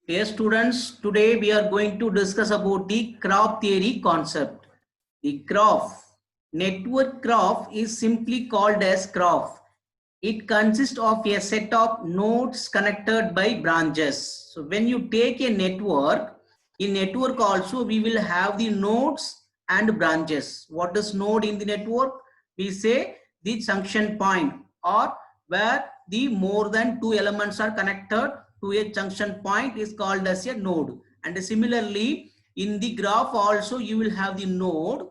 Dear students, today we are going to discuss about the graph theory concept. The graph, network graph is simply called as graph. It consists of a set of nodes connected by branches. So when you take a network, in network also we will have the nodes and branches. What is node in the network? We say the junction point, or where the more than two elements are connected to a junction point is called as a node. And similarly, in the graph also you will have the node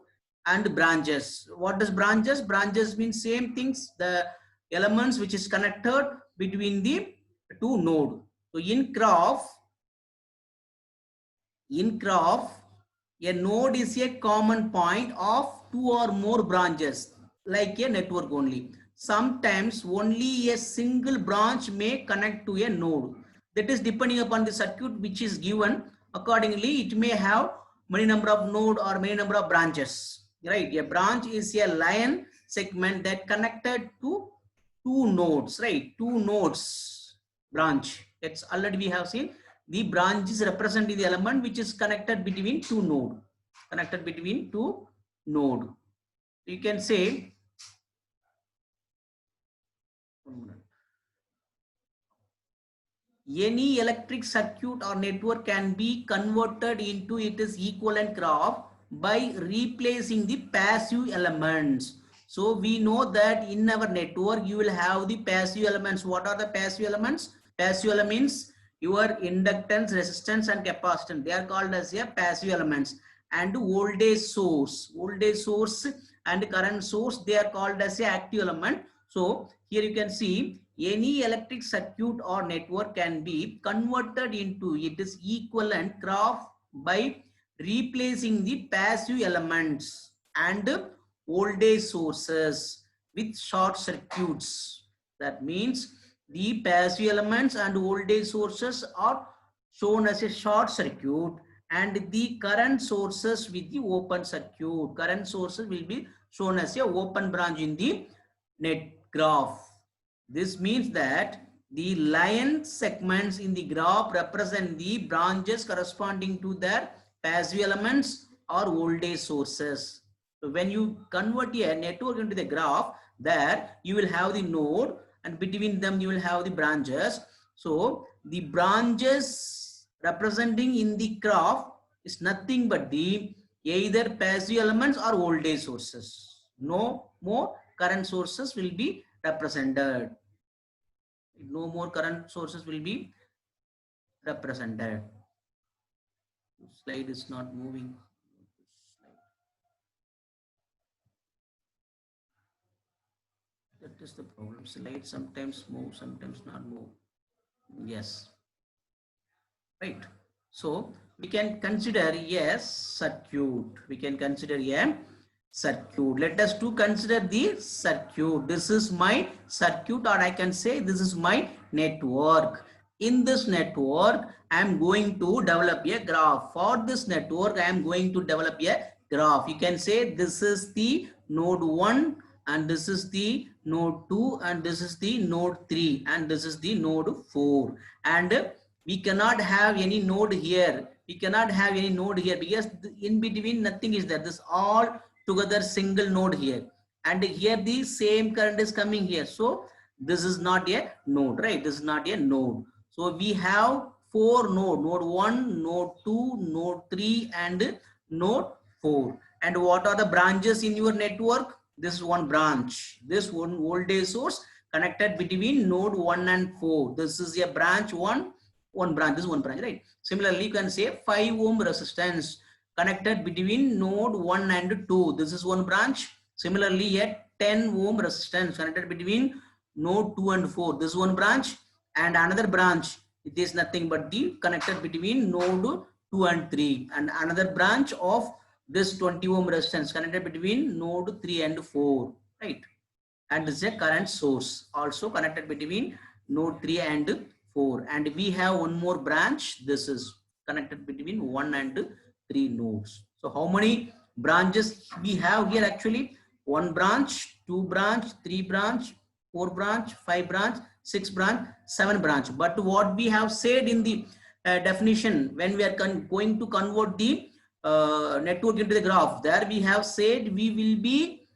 and branches. What does branches? Branches mean same things, the elements which is connected between the two node. So in graph, a node is a common point of two or more branches, like a network only. Sometimes only a single branch may connect to a node. That is depending upon the circuit which is given. Accordingly, it may have many number of node or many number of branches. Right? A branch is a line segment that connected to two nodes. Right? Two nodes branch. That's already we have seen. The branch is representing the element which is connected between two node. Connected between two node. You can say, any electric circuit or network can be converted into its equivalent graph by replacing the passive elements. So we know that in our network you will have the passive elements. What are the passive elements? Passive elements, your inductance, resistance and capacitance. They are called as a passive elements. And voltage source and current source, they are called as a active element. So here you can see any electric circuit or network can be converted into its equivalent graph by replacing the passive elements and voltage sources with short circuits. That means the passive elements and voltage sources are shown as a short circuit, and the current sources with the open circuit. Current sources will be shown as a open branch in the net graph. This means that the line segments in the graph represent the branches corresponding to their passive elements or voltage sources. So when you convert a network into the graph, there you will have the node, and between them you will have the branches. So the branches representing in the graph is nothing but the either passive elements or voltage sources. No more current sources will be represented. No more current sources will be represented. Slide is not moving. That is the problem. Slide sometimes move, sometimes not move. Yes. Right. So we can consider a circuit. We can consider a circuit. Let us to consider the circuit. This is my circuit, or I can say this is my network. In this network, I am going to develop a graph. For this network, I am going to develop a graph. You can say this is the node 1, and this is the node 2, and this is the node 3, and this is the node 4. And we cannot have any node here. We cannot have any node here because in between nothing is there. This all together single node here, and here the same current is coming here. So this is not a node, right? This is not a node. So we have four node: node 1, node 2, node 3, and node 4. And what are the branches in your network? This one branch, this one voltage source connected between node 1 and 4. This is a branch 1 branch, this is one branch, right? Similarly, you can say 5 ohm resistance connected between node 1 and 2. This is one branch. Similarly, a 10 ohm resistance connected between node 2 and 4. This is one branch. And another branch, it is nothing but the connected between node 2 and 3. And another branch of this 20 ohm resistance connected between node 3 and 4, right? And this is a current source also connected between node 3 and 4. And we have one more branch. This is connected between 1 and 3 nodes. So how many branches we have here? Actually, 1 branch, 2 branch, 3 branch, 4 branch, 5 branch, 6 branch, 7 branch. But what we have said in the definition, when we are going to convert the network into the graph, there we have said we will be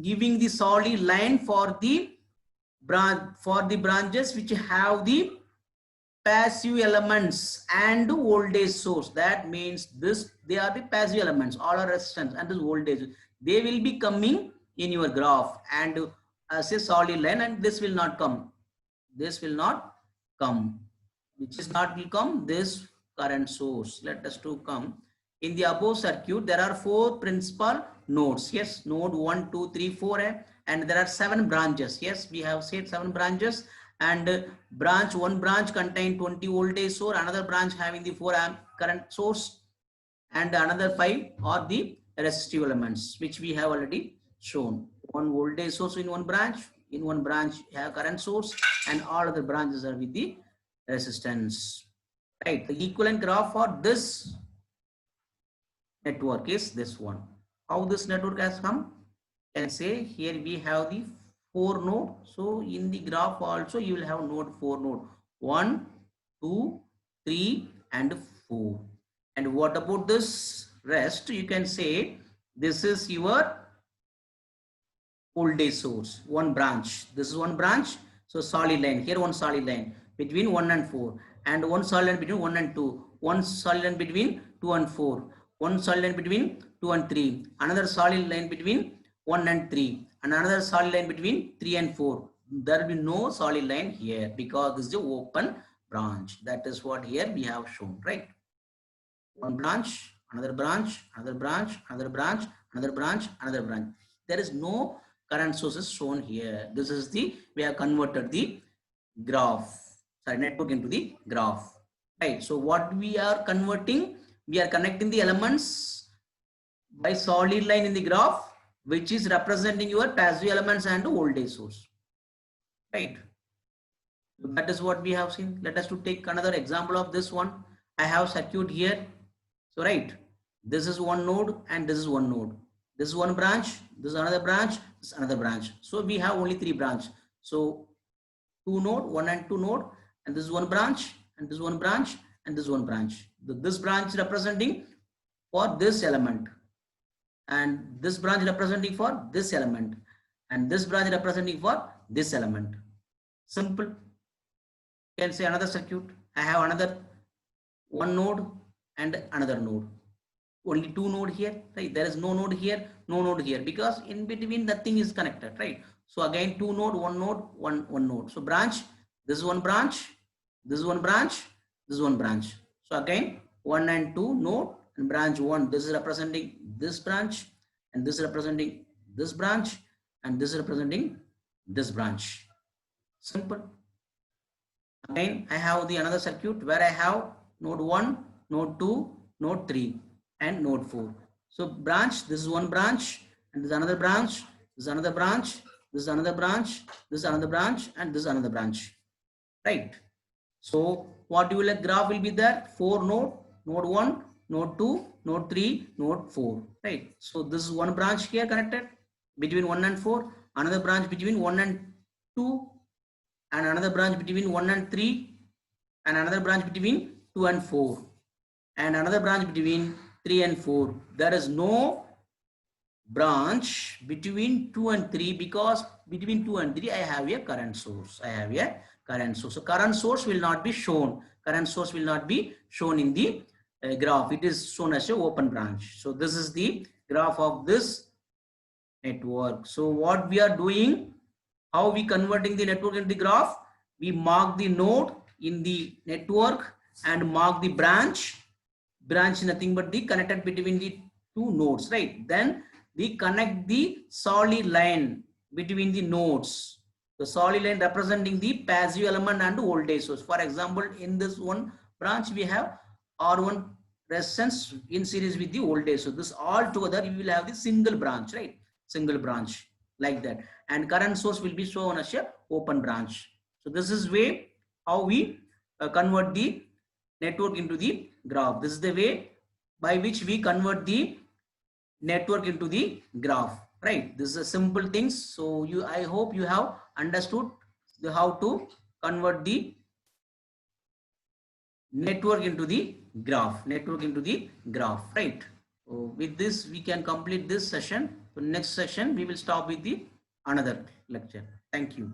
giving the solid line for the branches which have the passive elements and voltage source. That means this, they are the passive elements, all are resistance and this voltage, they will be coming in your graph and as a solid line, and this will not come, this will not come, which is not will come, this current source. Let us to come in the above circuit. There are 4 principal nodes. Yes, node 1 2 3 4, and there are 7 branches. Yes, we have said 7 branches, and one branch contain 20 voltage source, another branch having the 4 amp current source, and another 5 are the resistive elements, which we have already shown. One voltage source in one branch have current source, and all other branches are with the resistance. Right, the equivalent graph for this network is this one. How this network has come? Can say here we have the 4 node. So in the graph also you will have node 4 node 1, 2, 3 and 4. And what about this rest? You can say this is your voltage source, one branch. This is one branch. So solid line here, one solid line between 1 and 4, and one solid line between 1 and 2, one solid line between 2 and 4, one solid line between 2 and 3, another solid line between 1 and 3, and another solid line between 3 and 4. There will be no solid line here because this is an open branch. That is what here we have shown, right? One branch, another branch, another branch, another branch, another branch, another branch. There is no current sources shown here. This is the, we have converted the graph, sorry, network into the graph, right? So what we are converting, we are connecting the elements by solid line in the graph, which is representing your passive elements and voltage source, right? That is what we have seen. Let us to take another example of this one. I have circuit here. So right, this is one node and this is one node. This is one branch, this is another branch, this is another branch. So we have only 3 branches. So 2 node, 1 and 2 node, and this is one branch, and this is one branch, and this is one branch. This branch representing for this element, and this branch representing for this element, and this branch representing for this element. Simple. You can say another circuit. I have another one node and another node. Only 2 node here, right? There is no node here, no node here, because in between nothing is connected, right? So again 2 node, 1 node, one node. So branch, this is one branch, this is one branch, this is one branch. So again 1 and 2 node, and branch 1, this is representing this branch, and this is representing this branch, and this is representing this branch. Simple. Again I have the another circuit where I have node 1, node 2, node 3 and node 4. So branch, this is one branch, and this is another branch, this is another branch, this is another branch, this is another branch, and this is another branch, right? So what you will like graph will be there, 4 node, node 1, node 2, node 3, node 4, right? So this is one branch here connected between 1 and 4, another branch between 1 and 2, and another branch between 1 and 3, and another branch between 2 and 4, and another branch between 3 and 4. There is no branch between 2 and 3 because between 2 and 3 I have a current source. I have a current source. So current source will not be shown. Current source will not be shown in the graph. It is shown as a open branch. So this is the graph of this network. So what we are doing, how we converting the network into the graph? We mark the node in the network and mark the branch. Branch nothing but the connected between the 2 nodes, right? Then we connect the solid line between the nodes. The solid line representing the passive element and voltage source. For example, in this one branch we have R1 resistance in series with the voltage. So this all together you will have the single branch, right? Single branch like that. And current source will be shown as a open branch. So this is way how we convert the network into the graph. This is the way by which we convert the network into the graph, right? This is a simple things. So I hope you have understood how to convert the network into the graph, right? So with this, we can complete this session. So next session, we will stop with the another lecture. Thank you.